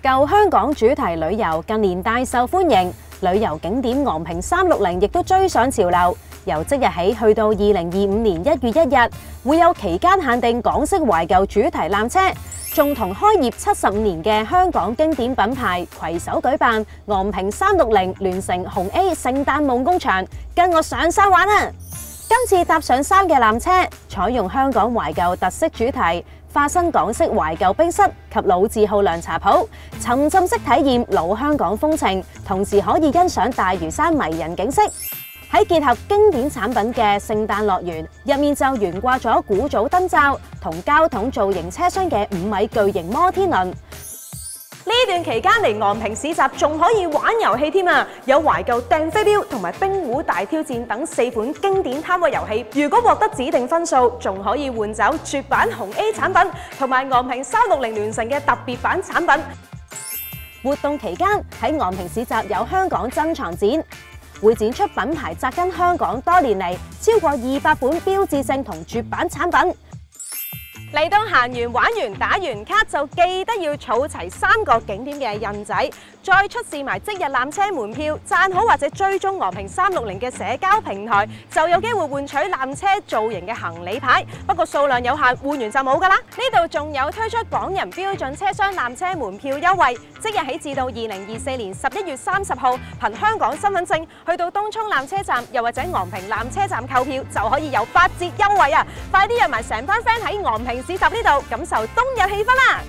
舊香港主題旅遊近年大受歡迎，旅遊景點昂坪360亦都追上潮流。由即日起去到2025年1月1日，會有期間限定港式懷舊主題纜車，仲同開業75年嘅香港經典品牌攜手舉辦昂坪360聯乘紅 A 聖誕夢工場，跟我上山玩啊！今次搭上山嘅纜車，採用香港懷舊特色主題，化身港式懷舊冰室及老字號涼茶鋪，沉浸式體驗老香港風情，同時可以欣賞大嶼山迷人景色。喺結合經典產品嘅聖誕樂園，入面就懸掛咗古早燈罩同膠桶造型車廂嘅5米巨型摩天輪。呢段期間嚟昂坪市集仲可以玩遊戲添啊！有懷舊掟飛鏢同埋冰壺大挑戰等4款經典攤位遊戲。如果獲得指定分數，仲可以換走絕版紅 A 產品同埋昂坪360聯乘嘅特別版產品。活動期間喺昂坪市集有香港珍藏展，會展出品牌扎根香港多年嚟超過200本標誌性同絕版產品。嚟到行完玩完打完卡，就記得要儲齊3個景點嘅印仔，再出示埋即日纜車門票，讚好或者追蹤昂坪360嘅社交平台，就有機會換取纜車造型嘅行李牌。不過數量有限，換完就冇㗎啦。呢度仲有推出港人標準車廂纜車門票優惠，即日起至到2024年11月30號，憑香港身份證去到東涌纜車站，又或者昂坪纜車站購票，就可以有8折優惠啊！快啲約埋成班 friend 喺昂坪市集呢度感受冬日氣氛啦！